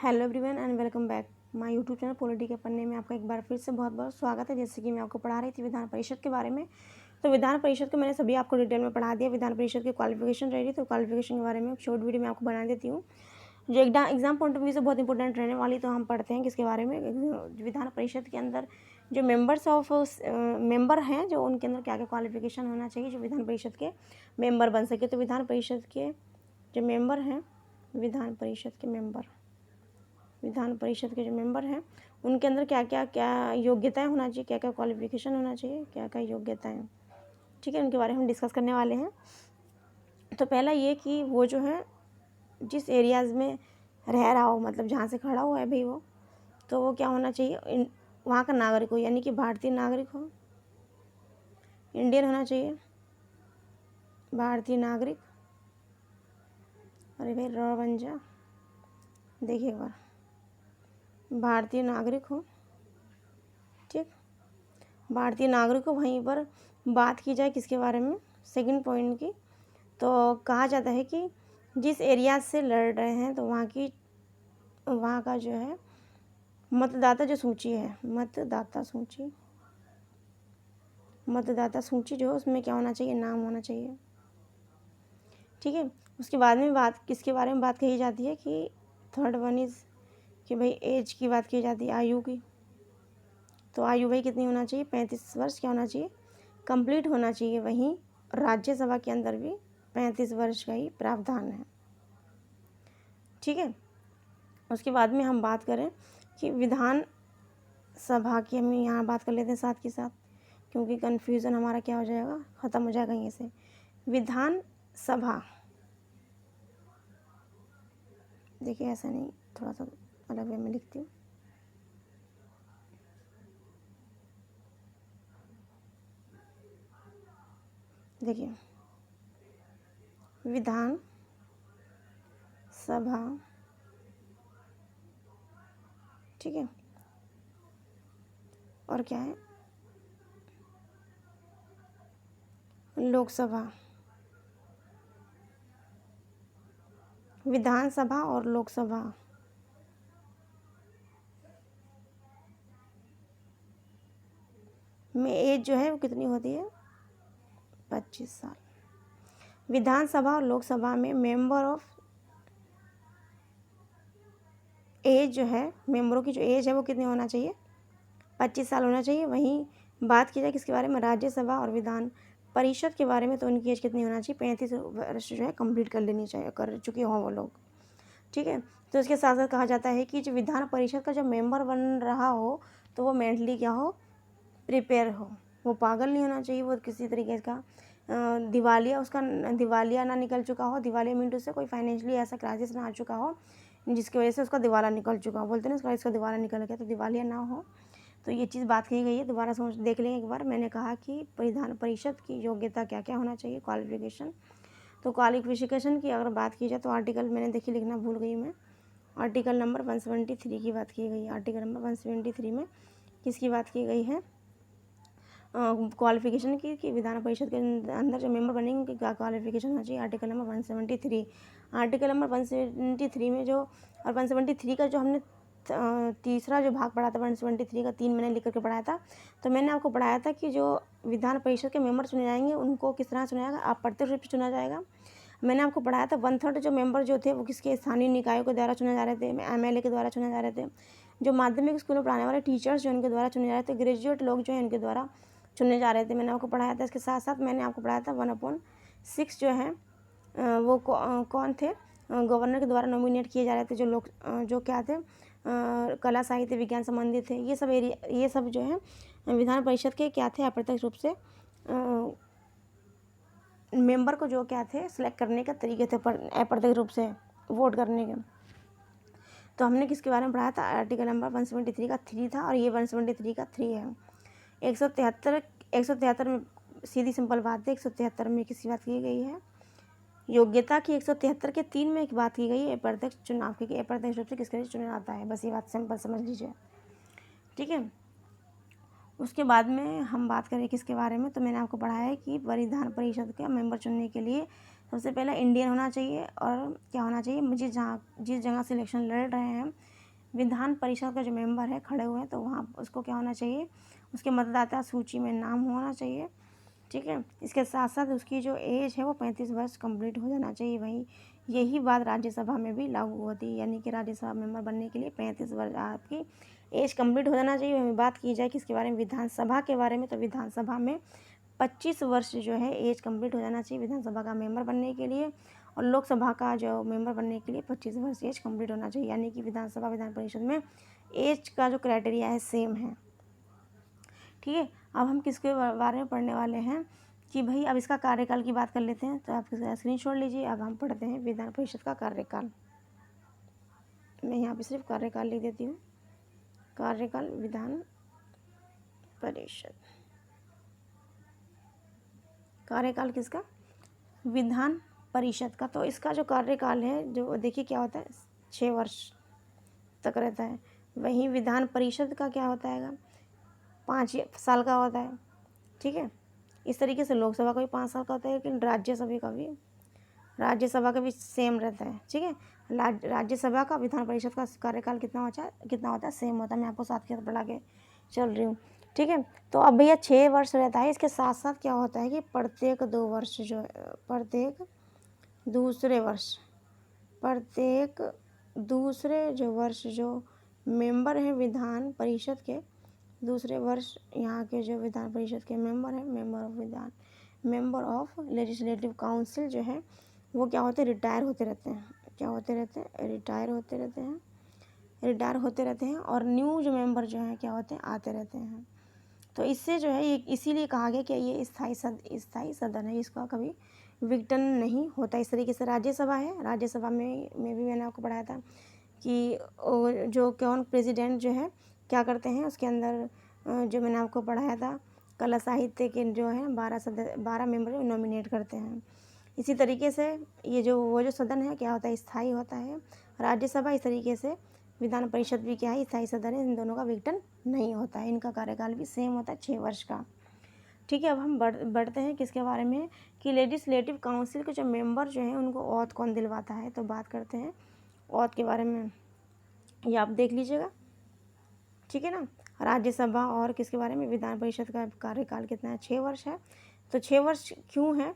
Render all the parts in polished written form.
Hello everyone and welcome back my YouTube channel polity के पन्ने में आपका एक बार फिर से बहुत बहुत स्वागत है। जैसे कि मैं आपको पढ़ा रही थी विधान परिषद के बारे में, तो विधान परिषद को मैंने सभी आपको डिटेल में पढ़ा दिया। विधान परिषद की क्वालिफिकेशन रही तो क्वालिफिकेशन के बारे में शॉर्ट वीडियो में आपको बना देती हूँ, जो एग्जाम पॉइंट ऑफ व्यू से बहुत इंपॉर्टेंट रहने वाली। तो हम पढ़ते हैं किसके बारे में, विधान परिषद के अंदर जो मेंबर हैं, जो उनके अंदर क्या क्या क्वालिफिकेशन होना चाहिए जो विधान परिषद के मेंबर बन सके। तो विधान परिषद के जो मेंबर हैं, विधान परिषद के जो मेंबर हैं उनके अंदर क्या योग्यताएं होना चाहिए, क्या क्या क्वालिफिकेशन होना चाहिए, क्या क्या योग्यताएं, ठीक है, उनके बारे में हम डिस्कस करने वाले हैं। तो पहला ये कि वो जो है जिस एरियाज़ में रह रहा हो, मतलब जहाँ से खड़ा हुआ है भाई वो, तो वो क्या होना चाहिए, वहाँ का नागरिक हो, यानी कि भारतीय नागरिक हो, इंडियन होना चाहिए, भारतीय नागरिक। अरे भाई र बन जा, देखिए एक बार, भारतीय नागरिक हो, ठीक, भारतीय नागरिक को। वहीं पर बात की जाए किसके बारे में, सेकंड पॉइंट की, तो कहा जाता है कि जिस एरिया से लड़ रहे हैं तो वहाँ का जो है मतदाता जो सूची है, मतदाता सूची जो है उसमें क्या होना चाहिए, नाम होना चाहिए, ठीक है। उसके बाद में बात किसके बारे में बात कही जाती है कि थर्ड वन इज़ कि भाई एज की बात की जाती है, आयु की। तो आयु भाई कितनी होना चाहिए, 35 वर्ष क्या होना चाहिए, कंप्लीट होना चाहिए। वहीं राज्यसभा के अंदर भी 35 वर्ष का ही प्रावधान है, ठीक है। उसके बाद में हम बात करें कि विधान सभा की, हम यहाँ बात कर लेते हैं साथ के साथ, क्योंकि कन्फ्यूज़न हमारा क्या हो जाएगा, ख़त्म हो जाएगा यहीं से। विधान सभा, देखिए ऐसा नहीं, थोड़ा सा अलग वे में लिखती हूँ। देखिए विधान सभा, ठीक है, और क्या है, लोकसभा, विधानसभा और लोकसभा में एज जो है वो कितनी होती है, 25 साल। विधानसभा और लोकसभा में मेंबर ऑफ एज जो है, मेंबरों की जो एज है वो कितनी होना चाहिए, 25 साल होना चाहिए। वहीं बात की जाए किसके बारे में, राज्यसभा और विधान परिषद के बारे में, तो उनकी एज कितनी होना चाहिए, 35 वर्ष जो है कंप्लीट कर लेनी चाहिए, कर चुके हों वो लोग, ठीक है। तो इसके साथ साथ कहा जाता है कि जो विधान परिषद का जो मेंबर बन रहा हो तो वो मेंटली क्या हो, प्रिपेयर हो, वो पागल नहीं होना चाहिए, वो किसी तरीके का दिवालिया ना निकल चुका हो। दिवालिया मीन टू से कोई फाइनेंशियली ऐसा क्राइसिस ना आ चुका हो जिसकी वजह से उसका दिवाला निकल चुका हो, बोलते हैं ना इसका दिवाला निकल गया, तो दिवालिया ना हो। तो ये चीज़ बात कही गई है, दोबारा सोच देख लें एक बार। मैंने कहा कि विधान परिषद की योग्यता क्या क्या होना चाहिए, क्वालिफिकेशन। तो क्वालिफिकेशन की अगर बात की जाए तो आर्टिकल मैंने देखी लिखना भूल गई मैं, आर्टिकल नंबर 173 की बात की गई है। आर्टिकल नंबर 173 में किसकी बात की गई है, क्वालिफिकेशन की, कि विधान परिषद के अंदर जो मेंबर बनेंगे उनकी क्या क्वालिफिकेशन होना चाहिए। आर्टिकल नंबर 173, आर्टिकल नंबर 173 में जो, और 173 का जो हमने तीसरा जो भाग पढ़ा था, 173 का 3 मैंने लिख करके पढ़ाया था। तो मैंने आपको पढ़ाया था कि जो विधान परिषद के मेंबर चुने जाएंगे उनको किस तरह चुना जाएगा, अप्रत्यक्ष रूप से चुना जाएगा। मैंने आपको पढ़ाया था 1/3 जो मेंबर जो थे वो किसके, स्थानीय निकायों के द्वारा चुने जा रहे थे, एमएलए के द्वारा चुने जा रहे थे। जो माध्यमिक स्कूल में पढ़ाने वाले टीचर्स जो उनके द्वारा चुने जा रहे थे, ग्रेजुएट लोग जो है इनके द्वारा चुने जा रहे थे, मैंने आपको पढ़ाया था। इसके साथ साथ मैंने आपको पढ़ाया था 1/6 जो है वो कौन थे, गवर्नर के द्वारा नॉमिनेट किए जा रहे थे, जो लोग जो क्या थे, कला साहित्य विज्ञान संबंधित थे। ये सब जो है विधान परिषद के क्या थे, अप्रत्यक्ष रूप से मेंबर को जो क्या थे सिलेक्ट करने का तरीके थे, अप्रत्यक्ष रूप से वोट करने के। तो हमने किसके बारे में पढ़ाया था, आर्टिकल नंबर 173 का 3 था, और ये 173 का 3 है। 173 में सीधी सिंपल बात है, 173 में किसी बात की गई है योग्यता की, 173 के 3 में एक बात की गई है अप्रत्यक्ष चुनाव की, अप्रत्यक्ष रूप से किसके लिए चुना जाता है, बस ये बात सिंपल समझ लीजिए, ठीक है। उसके बाद में हम बात करें किसके बारे में, तो मैंने आपको पढ़ाया है कि विधान परिषद का मेंबर चुनने के लिए सबसे पहले इंडियन होना चाहिए, और क्या होना चाहिए, जिस जगह से इलेक्शन लड़ रहे हैं विधान परिषद का जो मेंबर है खड़े हुए हैं तो वहाँ उसको क्या होना चाहिए, उसके मतदाता सूची में नाम होना चाहिए, ठीक है। इसके साथ साथ उसकी जो एज है वो 35 वर्ष कंप्लीट हो जाना चाहिए। वहीं यही बात राज्यसभा में भी लागू होती है, यानी कि राज्यसभा मेंबर बनने के लिए 35 वर्ष आपकी एज कंप्लीट हो जाना चाहिए। वहीं बात की जाए किसके बारे में, विधानसभा के बारे में, तो विधानसभा में 25 वर्ष जो है एज कंप्लीट हो जाना चाहिए विधानसभा का मेंबर बनने के लिए, और लोकसभा का जो मेंबर बनने के लिए 25 वर्ष एज कंप्लीट होना चाहिए। यानी कि विधानसभा विधान परिषद में एज का जो क्राइटेरिया है सेम है, ठीक है। अब हम किसके बारे में पढ़ने वाले हैं कि भाई अब इसका कार्यकाल की बात कर लेते हैं, तो आप स्क्रीनशॉट लीजिए। अब हम पढ़ते हैं विधान परिषद का कार्यकाल। मैं यहाँ पे सिर्फ कार्यकाल लिख देती हूँ, कार्यकाल विधान परिषद, कार्यकाल किसका, विधान परिषद का। तो इसका जो कार्यकाल है जो देखिए क्या होता है, 6 वर्ष तक रहता है। वहीं विधान परिषद का क्या होता है, 5 साल का होता है, ठीक है। इस तरीके से लोकसभा का भी 5 साल का होता है, लेकिन राज्यसभा का भी सेम रहता है, ठीक है। राज्यसभा का विधान परिषद का कार्यकाल कितना होता है, सेम होता है। मैं आपको साथ के साथ पढ़ा के चल रही हूँ, ठीक है। तो अब भैया 6 वर्ष रहता है। इसके साथ साथ क्या होता है कि प्रत्येक दूसरे जो वर्ष जो मेंबर हैं विधान परिषद के, दूसरे वर्ष यहाँ के जो विधान परिषद के मेंबर हैं, मेंबर ऑफ लेजिस्लेटिव काउंसिल जो है वो क्या होते हैं, रिटायर होते रहते हैं और न्यू जो मेंबर जो हैं क्या होते हैं, आते रहते हैं। तो इससे जो है ये इसीलिए कहा गया कि ये स्थायी सदन है, इसका कभी विघटन नहीं होता। इस तरीके से राज्यसभा है, राज्यसभा में भी मैंने आपको पढ़ाया था कि जो कौन प्रेसिडेंट जो है क्या करते हैं, उसके अंदर जो मैंने आपको पढ़ाया था कला साहित्य के जो है 12 मेंबर नॉमिनेट करते हैं। इसी तरीके से ये जो सदन है क्या होता है, स्थायी होता है। राज्यसभा इस तरीके से, विधान परिषद भी क्या है, स्थायी सदन है। इन दोनों का विघटन नहीं होता है, इनका कार्यकाल भी सेम होता है 6 वर्ष का, ठीक है। अब हम बढ़ते हैं किसके बारे में कि लेजिस्लेटिव काउंसिल के जो मेंबर जो हैं उनको ओथ कौन दिलवाता है। तो बात करते हैं ओथ के बारे में, ये आप देख लीजिएगा, ठीक है ना। राज्यसभा और किसके बारे में, विधान परिषद का कार्यकाल कितना है, 6 वर्ष है। तो 6 वर्ष क्यों है,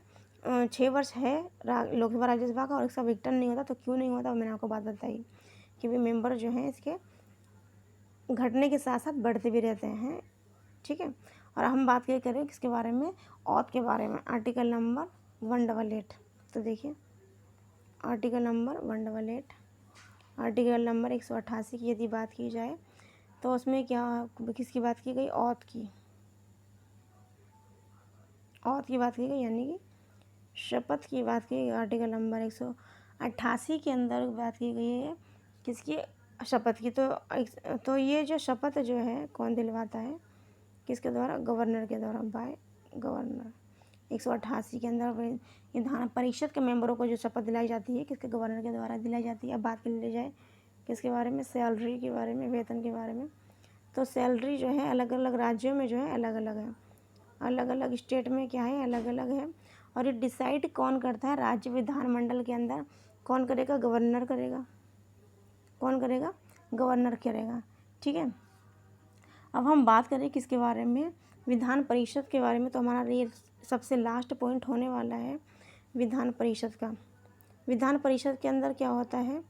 6 वर्ष है लोकसभा राज्यसभा का, और इसका विघटन नहीं होता। तो क्यों नहीं होता, मैंने आपको बात बताई कि वे मेंबर जो हैं इसके घटने के साथ साथ बढ़ते भी रहते हैं, ठीक है। और हम बात करें किसके बारे में, औथ के बारे में, आर्टिकल नंबर 188। तो देखिए आर्टिकल नंबर 188, आर्टिकल नंबर 188 की यदि बात की जाए तो उसमें क्या किसकी बात की गई, औथ की बात की गई, यानी कि शपथ की बात की गई। आर्टिकल नंबर 188 के अंदर बात की गई है किसकी, शपथ की। तो ये जो शपथ जो है कौन दिलवाता है, किसके द्वारा, गवर्नर के द्वारा, बाय गवर्नर। 188 के अंदर विधान परिषद के मेंबरों को जो शपथ दिलाई जाती है किसके, गवर्नर के द्वारा दिलाई जाती है। अब बात कर ली जाए किसके बारे में, सैलरी के बारे में, वेतन के बारे में। तो सैलरी जो है अलग अलग राज्यों में जो है अलग अलग है, अलग अलग स्टेट में क्या है, अलग अलग है। और ये डिसाइड कौन करता है, राज्य विधानमंडल के अंदर कौन करेगा, गवर्नर करेगा। कौन करेगा, गवर्नर करेगा, ठीक है। अब हम बात करें किसके बारे में, विधान परिषद के बारे में। तो हमारा ये सबसे लास्ट पॉइंट होने वाला है विधान परिषद का। विधान परिषद के अंदर क्या होता है,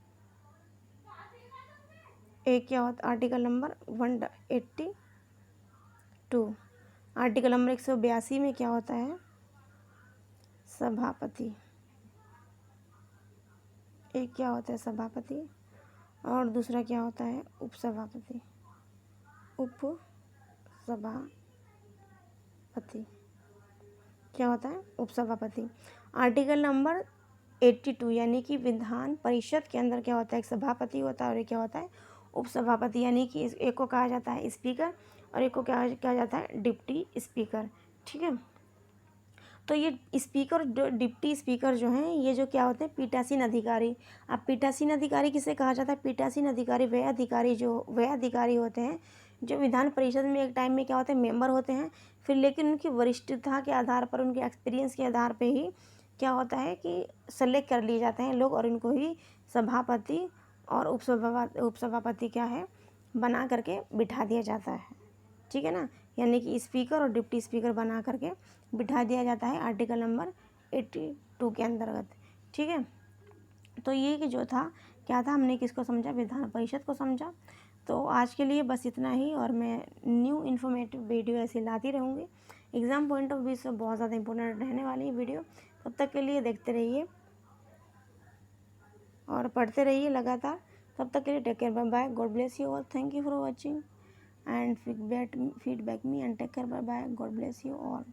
एक क्या होता, आर्टिकल नंबर 182, आर्टिकल नंबर 182 में क्या होता है, सभापति। एक क्या होता है, सभापति, और दूसरा क्या होता है, उपसभापति। क्या होता है, उपसभापति। आर्टिकल नंबर 82 यानी कि विधान परिषद के अंदर क्या होता है, एक सभापति होता है और एक क्या होता है, उपसभापति। यानी कि एक को कहा जाता है स्पीकर और एक को क्या कहा जाता है, डिप्टी स्पीकर, ठीक है। तो ये स्पीकर जो डिप्टी स्पीकर जो हैं ये जो क्या होते हैं, पीठासीन अधिकारी। अब पीठासीन अधिकारी किसे कहा जाता है, पीठासीन अधिकारी वे अधिकारी होते हैं जो विधान परिषद में एक टाइम में क्या होते हैं, मेंबर होते हैं। फिर लेकिन उनकी वरिष्ठता के आधार पर, उनके एक्सपीरियंस के आधार पे ही क्या होता है कि सेलेक्ट कर लिए जाते हैं लोग, और इनको ही सभापति और उपसभापति क्या है, बना करके बिठा दिया जाता है। ठीक है ना, यानी कि स्पीकर और डिप्टी स्पीकर बना करके बिठा दिया जाता है आर्टिकल नंबर 82 के अंतर्गत। ठीक है, तो ये कि जो था क्या था, हमने किसको समझा, विधान परिषद को समझा। तो आज के लिए बस इतना ही, और मैं न्यू इन्फॉर्मेटिव वीडियो ऐसे लाती रहूँगी। एग्ज़ाम पॉइंट ऑफ व्यू से बहुत ज़्यादा इंपॉर्टेंट रहने वाली है वीडियो। तब तक के लिए देखते रहिए और पढ़ते रहिए लगातार। तब तक के लिए take care, bye bye, God bless you all, thank you for watching and feedback me and take care, bye bye, God bless you all.